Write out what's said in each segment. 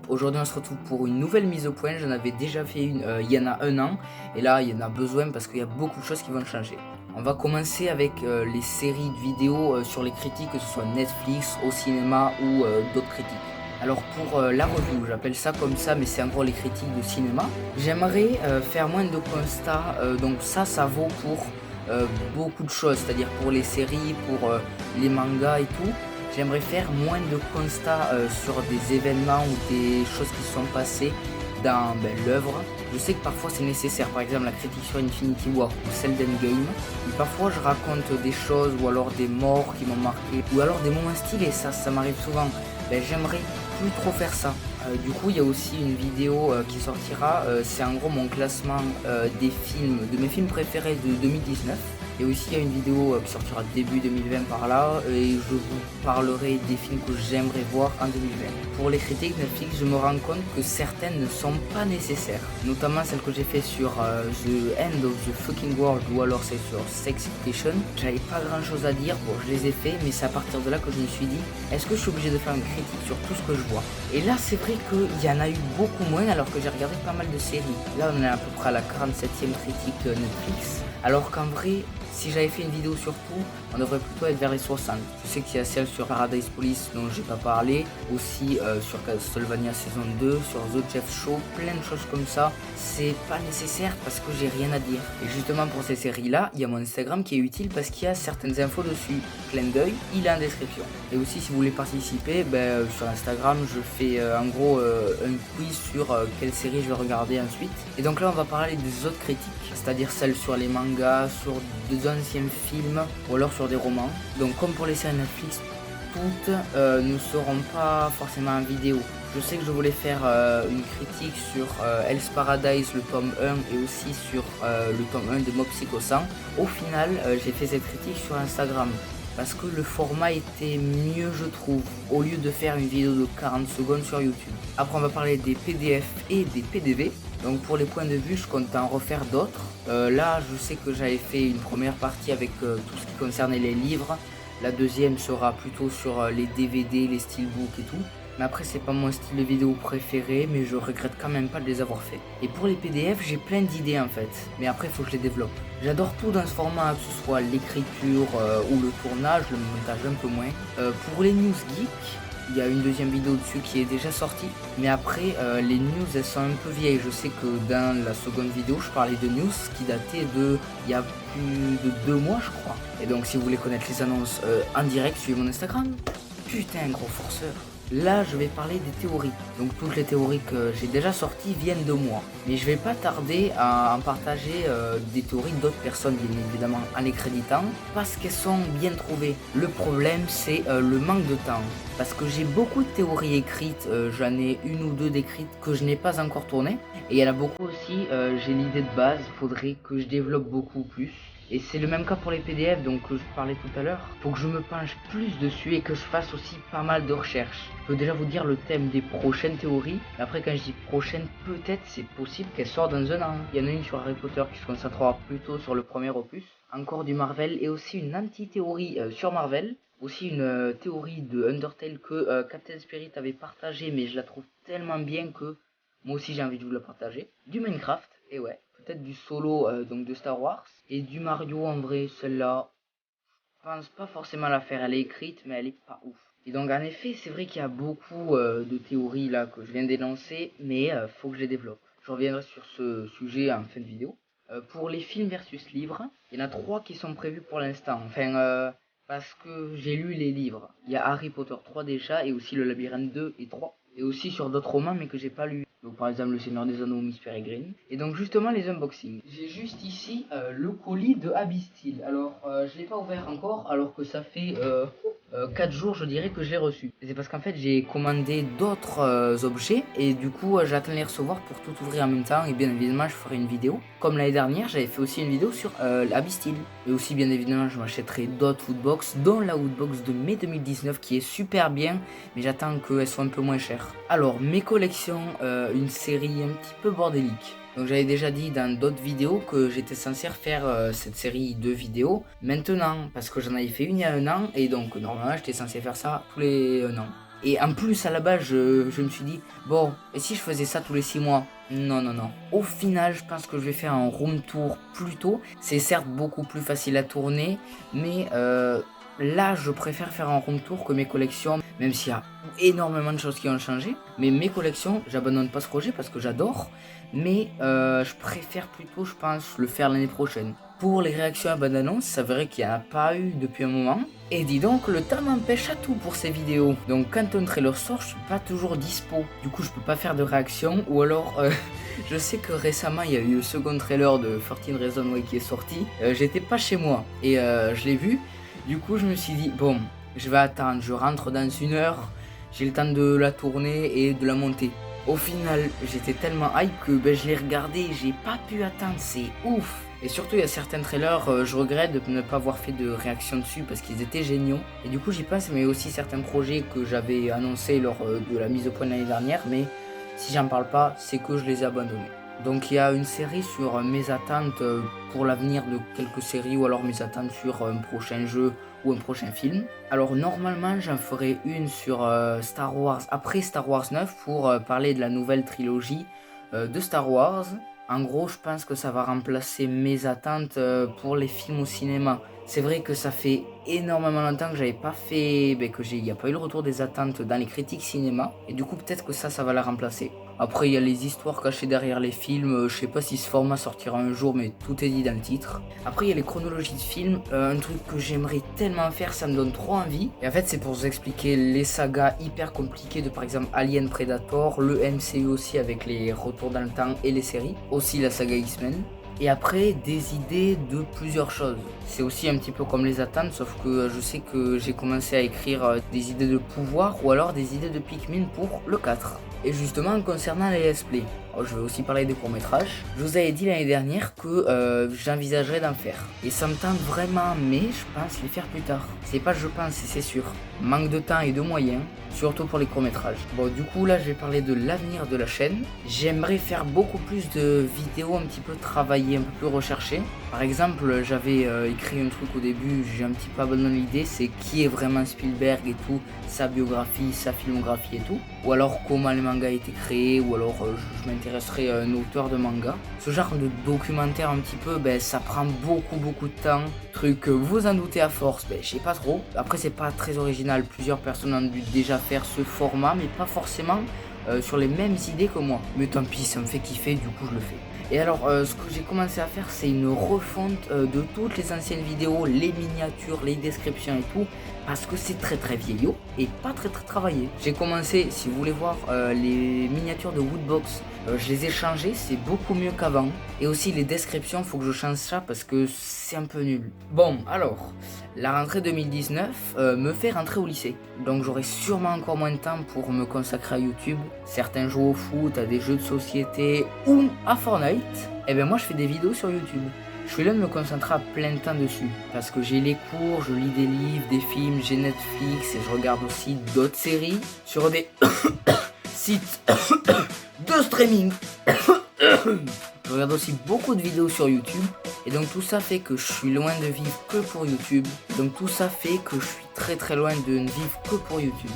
Aujourd'hui on se retrouve pour une nouvelle mise au point. J'en avais déjà fait une il y en a un an et là il y en a besoin parce qu'il y a beaucoup de choses qui vont changer. On va commencer avec les séries de vidéos sur les critiques, que ce soit Netflix, au cinéma ou d'autres critiques. Alors pour la review, j'appelle ça comme ça, mais c'est en gros les critiques de cinéma. J'aimerais faire moins de constats, donc ça vaut pour beaucoup de choses, c'est-à-dire pour les séries, pour les mangas et tout. J'aimerais faire moins de constats sur des événements ou des choses qui sont passées dans l'œuvre. Je sais que parfois c'est nécessaire, par exemple la critique sur Infinity War ou celle d'Endgame. Et parfois je raconte des choses ou alors des morts qui m'ont marqué ou alors des moments stylés, ça m'arrive souvent. J'aimerais plus trop faire ça. Du coup, il y a aussi une vidéo qui sortira. C'est en gros mon classement des films, de mes films préférés de 2019. Et aussi, il y a une vidéo qui sortira début 2020 par là. Et je vous parlerai des films que j'aimerais voir en 2020. Pour les critiques Netflix, je me rends compte que certaines ne sont pas nécessaires. Notamment celle que j'ai fait sur The End of the Fucking World ou alors c'est sur Sex Education. J'avais pas grand chose à dire. Bon, je les ai fait, mais c'est à partir de là que je me suis dit, est-ce que je suis obligé de faire une critique sur tout ce que je vois? Et là, c'est vrai qu'il y en a eu beaucoup moins alors que j'ai regardé pas mal de séries. Là, on est à peu près à la 47e critique Netflix. Alors qu'en vrai, si j'avais fait une vidéo sur tout, on devrait plutôt être vers les 60. Je sais qu'il y a celle sur Paradise Police dont j'ai pas parlé, aussi sur Castlevania saison 2, sur The Jeff Show, plein de choses comme ça. C'est pas nécessaire parce que j'ai rien à dire. Et justement pour ces séries-là, il y a mon Instagram qui est utile parce qu'il y a certaines infos dessus. Clin d'œil, il est en description. Et aussi si vous voulez participer, sur Instagram, je fais en gros un quiz sur quelle série je vais regarder ensuite. Et donc là, on va parler des autres critiques, c'est-à-dire celles sur les mangas, sur des anciens films ou alors sur des romans. Donc comme pour les séries Netflix, toutes ne seront pas forcément en vidéo. Je sais que je voulais faire une critique sur Hell's Paradise, le tome 1 et aussi sur le tome 1 de Mob Psycho 100. Au final, j'ai fait cette critique sur Instagram parce que le format était mieux, je trouve, au lieu de faire une vidéo de 40 secondes sur YouTube. Après, on va parler des PDF et des PDV. Donc pour les points de vue, je compte en refaire d'autres. Là, je sais que j'avais fait une première partie avec tout ce qui concernait les livres. La deuxième sera plutôt sur les DVD, les steelbooks et tout. Mais après, c'est pas mon style de vidéo préféré, mais je regrette quand même pas de les avoir fait. Et pour les PDF, j'ai plein d'idées en fait. Mais après, il faut que je les développe. J'adore tout dans ce format, que ce soit l'écriture ou le tournage, le montage un peu moins. Pour les news geeks, il y a une deuxième vidéo dessus qui est déjà sortie. Mais après, les news, elles sont un peu vieilles. Je sais que dans la seconde vidéo, je parlais de news qui dataient de il y a plus de 2 mois, je crois. Et donc, si vous voulez connaître les annonces en direct, suivez mon Instagram. Putain, gros forceur. Là, je vais parler des théories. Donc, toutes les théories que j'ai déjà sorties viennent de moi. Mais je vais pas tarder à en partager des théories d'autres personnes, bien évidemment, en les créditant, parce qu'elles sont bien trouvées. Le problème, c'est le manque de temps. Parce que j'ai beaucoup de théories écrites, j'en ai une ou deux d'écrites que je n'ai pas encore tournées. Et il y en a beaucoup aussi, j'ai l'idée de base, il faudrait que je développe beaucoup plus. Et c'est le même cas pour les PDF donc que je parlais tout à l'heure. Faut que je me penche plus dessus et que je fasse aussi pas mal de recherches. Je peux déjà vous dire le thème des prochaines théories. Mais après quand je dis prochaine, peut-être c'est possible qu'elle sorte dans un an. Il y en a une sur Harry Potter qui se concentrera plutôt sur le premier opus. Encore du Marvel et aussi une anti-théorie sur Marvel. Aussi une théorie de Undertale que Captain Spirit avait partagée mais je la trouve tellement bien que moi aussi j'ai envie de vous la partager. Du Minecraft, et ouais, peut-être du solo donc de Star Wars. Et du Mario en vrai, celle-là, je pense pas forcément la faire, elle est écrite mais elle est pas ouf. Et donc en effet, c'est vrai qu'il y a beaucoup de théories là que je viens d'énoncer, mais faut que je les développe. Je reviendrai sur ce sujet en fin de vidéo. Pour les films versus livres, il y en a 3 qui sont prévus pour l'instant. Enfin, parce que j'ai lu les livres. Il y a Harry Potter 3 déjà, et aussi Le Labyrinthe 2 et 3. Et aussi sur d'autres romans, mais que j'ai pas lu. Donc par exemple Le Seigneur des Anneaux, Miss Peregrine. Et donc justement les unboxings. J'ai juste ici le colis de Abyssal. Alors je l'ai pas ouvert encore, alors que ça fait 4 jours je dirais que je l'ai reçu. C'est parce qu'en fait j'ai commandé d'autres objets et du coup j'attends les recevoir pour tout ouvrir en même temps. Et bien évidemment je ferai une vidéo. Comme l'année dernière j'avais fait aussi une vidéo sur Abyssal. Et aussi bien évidemment je m'achèterai d'autres woodbox, dont la woodbox de mai 2019 qui est super bien. Mais j'attends qu'elle soit un peu moins chère. Alors mes collections, une série un petit peu bordélique. Donc j'avais déjà dit dans d'autres vidéos que j'étais censé faire cette série de vidéos maintenant parce que j'en avais fait une il y a un an et donc normalement j'étais censé faire ça tous les un an. Et en plus, à la base, je me suis dit, bon, et si je faisais ça tous les 6 mois? Non, non, non. Au final, je pense que je vais faire un room tour plus tôt. C'est certes beaucoup plus facile à tourner, mais là, je préfère faire un room tour que mes collections, même s'il y a énormément de choses qui ont changé. Mais mes collections, j'abandonne pas ce projet parce que j'adore, mais je préfère plutôt, je pense, le faire l'année prochaine. Pour les réactions à bande-annonce, ça verrait qu'il n'y en a pas eu depuis un moment. Et dis donc, le temps m'empêche à tout pour ces vidéos. Donc quand un trailer sort, je suis pas toujours dispo. Du coup, je peux pas faire de réaction. Ou alors, je sais que récemment, il y a eu le second trailer de 13 Reasons Why qui est sorti. J'étais pas chez moi et je l'ai vu. Du coup, je me suis dit, bon, je vais attendre. Je rentre dans 1 heure. J'ai le temps de la tourner et de la monter. Au final, j'étais tellement hype que je l'ai regardé et j'ai pas pu attendre. C'est ouf! Et surtout, il y a certains trailers, je regrette de ne pas avoir fait de réaction dessus parce qu'ils étaient géniaux. Et du coup, j'y pense, mais aussi certains projets que j'avais annoncés lors de la mise au point l'année dernière. Mais si j'en parle pas, c'est que je les ai abandonnés. Donc il y a une série sur mes attentes pour l'avenir de quelques séries ou alors mes attentes sur un prochain jeu ou un prochain film. Alors normalement j'en ferai une sur Star Wars après Star Wars 9 pour parler de la nouvelle trilogie de Star Wars. En gros, je pense que ça va remplacer mes attentes pour les films au cinéma. C'est vrai que ça fait énormément longtemps que j'avais pas fait, il n'y a pas eu le retour des attentes dans les critiques cinéma. Et du coup, peut-être que ça va la remplacer. Après, il y a les histoires cachées derrière les films. Je sais pas si ce format sortira un jour, mais tout est dit dans le titre. Après, il y a les chronologies de films. Un truc que j'aimerais tellement faire, ça me donne trop envie. Et en fait, c'est pour vous expliquer les sagas hyper compliquées de par exemple Alien Predator, le MCU aussi avec les retours dans le temps et les séries. Aussi la saga X-Men. Et après, des idées de plusieurs choses. C'est aussi un petit peu comme les attentes, sauf que je sais que j'ai commencé à écrire des idées de pouvoir ou alors des idées de Pikmin pour le 4. Et justement, concernant les let's play, je vais aussi parler des courts-métrages. Je vous avais dit l'année dernière que j'envisagerais d'en faire. Et ça me tente vraiment, mais je pense les faire plus tard. C'est pas je pense, c'est sûr. Manque de temps et de moyens, surtout pour les courts-métrages. Bon, du coup, là, je vais parler de l'avenir de la chaîne. J'aimerais faire beaucoup plus de vidéos un petit peu travaillées, un peu plus recherchées. Par exemple, j'avais écrit un truc au début, j'ai un petit peu abandonné l'idée, c'est qui est vraiment Spielberg et tout, sa biographie, sa filmographie et tout. Ou alors comment le manga a été créé, ou alors je m'intéresserai à un auteur de manga. Ce genre de documentaire un petit peu, ça prend beaucoup de temps. Truc, vous en doutez à force, je sais pas trop. Après, c'est pas très original, plusieurs personnes ont dû déjà faire ce format, mais pas forcément sur les mêmes idées que moi. Mais tant pis, ça me fait kiffer, du coup je le fais. Et alors, ce que j'ai commencé à faire, c'est une refonte de toutes les anciennes vidéos, les miniatures, les descriptions et tout, parce que c'est très vieillot et pas très travaillé. J'ai commencé, si vous voulez voir les miniatures de Woodbox, je les ai changées, c'est beaucoup mieux qu'avant. Et aussi les descriptions, faut que je change ça parce que c'est un peu nul. Bon, alors, la rentrée 2019 me fait rentrer au lycée. Donc j'aurai sûrement encore moins de temps pour me consacrer à YouTube. Certains jouent au foot, à des jeux de société ou à Fortnite. Et moi je fais des vidéos sur YouTube. Je suis là de me concentrer à plein de temps dessus. Parce que j'ai les cours, je lis des livres, des films, j'ai Netflix et je regarde aussi d'autres séries sur des sites de streaming. Je regarde aussi beaucoup de vidéos sur YouTube. Et donc tout ça fait que je suis loin de vivre que pour YouTube. Donc tout ça fait que je suis très loin de ne vivre que pour YouTube.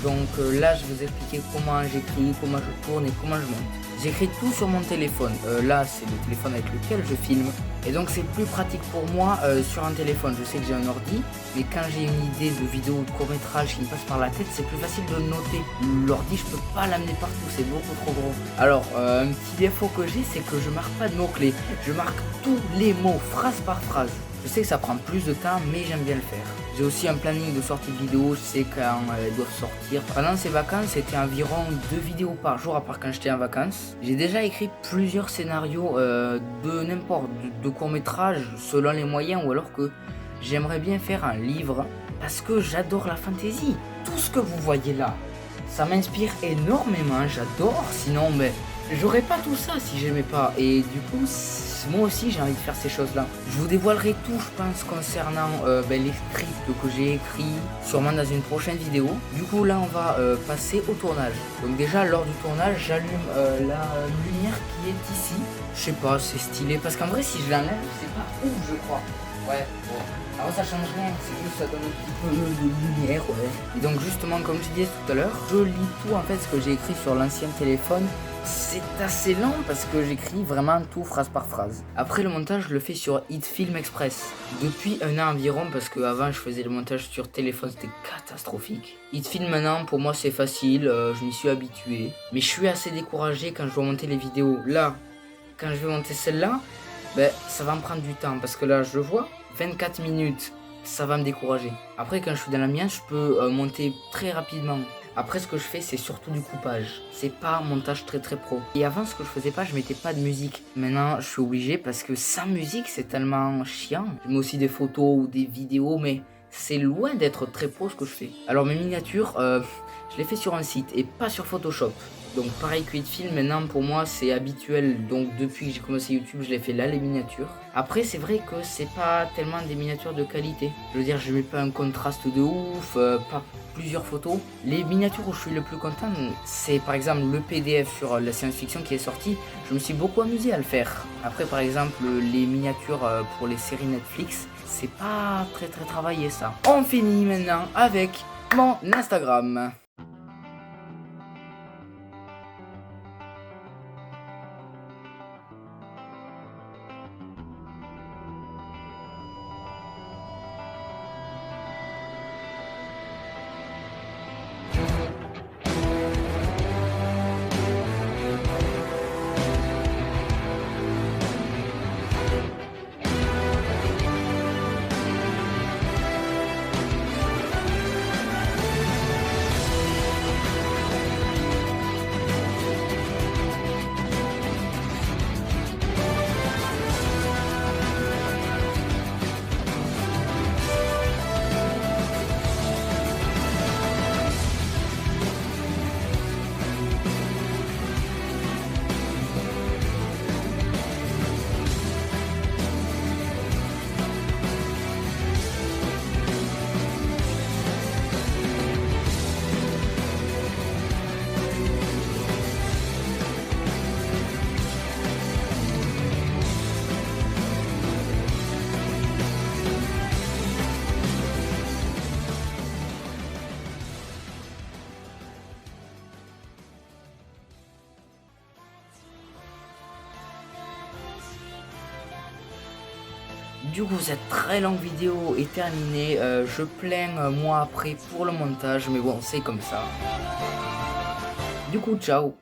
Donc là je vais vous expliquer comment j'écris, comment je tourne et comment je monte. J'écris tout sur mon téléphone. Là c'est le téléphone avec lequel je filme. Et donc c'est plus pratique pour moi sur un téléphone. Je sais que j'ai un ordi, mais quand j'ai une idée de vidéo ou de court-métrage qui me passe par la tête, c'est plus facile de le noter. L'ordi je peux pas l'amener partout, c'est beaucoup trop gros. Alors un petit défaut que j'ai, c'est que je marque pas de mots-clés. Je marque tous les mots, phrase par phrase. Je sais que ça prend plus de temps, mais j'aime bien le faire. J'ai aussi un planning de sortie de vidéos, je sais quand elles doivent sortir. Pendant ces vacances, c'était environ 2 vidéos par jour, à part quand j'étais en vacances. J'ai déjà écrit plusieurs scénarios de n'importe, de courts-métrages, selon les moyens, ou alors que j'aimerais bien faire un livre, parce que j'adore la fantasy. Tout ce que vous voyez là, ça m'inspire énormément, j'adore, sinon j'aurais pas tout ça si j'aimais pas. Et du coup, moi aussi j'ai envie de faire ces choses-là. Je vous dévoilerai tout, je pense, concernant les scripts que j'ai écrits, sûrement dans une prochaine vidéo. Du coup, là, on va passer au tournage. Donc déjà, lors du tournage, j'allume la lumière qui est ici. Je sais pas, c'est stylé, parce qu'en vrai, si je l'enlève, c'est pas ouf, je crois. Ouais, bon. Alors ça change rien, c'est juste ça donne un petit peu de lumière, ouais. Et donc justement, comme je disais tout à l'heure, je lis tout en fait ce que j'ai écrit sur l'ancien téléphone. C'est assez lent parce que j'écris vraiment tout phrase par phrase. Après le montage, je le fais sur HitFilm Express. Depuis un an environ, parce qu'avant je faisais le montage sur téléphone, c'était catastrophique. HitFilm maintenant, pour moi c'est facile, je m'y suis habitué. Mais je suis assez découragé quand je dois monter les vidéos. Là, quand je vais monter celle-là, ben, ça va me prendre du temps parce que là, je le vois, 24 minutes, ça va me décourager. Après, quand je suis dans la mienne, je peux monter très rapidement. Après, ce que je fais, c'est surtout du coupage. C'est pas un montage très pro. Et avant, ce que je faisais pas, je mettais pas de musique. Maintenant, je suis obligé parce que sans musique, c'est tellement chiant. Je mets aussi des photos ou des vidéos, mais c'est loin d'être très pro ce que je fais. Alors, mes miniatures, je les fais sur un site et pas sur Photoshop. Donc pareil que HitFilm, maintenant pour moi c'est habituel, donc depuis que j'ai commencé YouTube je les fais là les miniatures. Après c'est vrai que c'est pas tellement des miniatures de qualité, je veux dire je mets pas un contraste de ouf, pas plusieurs photos. Les miniatures où je suis le plus content c'est par exemple le PDF sur la science-fiction qui est sorti, je me suis beaucoup amusé à le faire. Après par exemple les miniatures pour les séries Netflix, c'est pas très travaillé ça. On finit maintenant avec mon Instagram. Du coup, cette très longue vidéo est terminée. Je plains moi après pour le montage, mais bon, c'est comme ça. Du coup, ciao.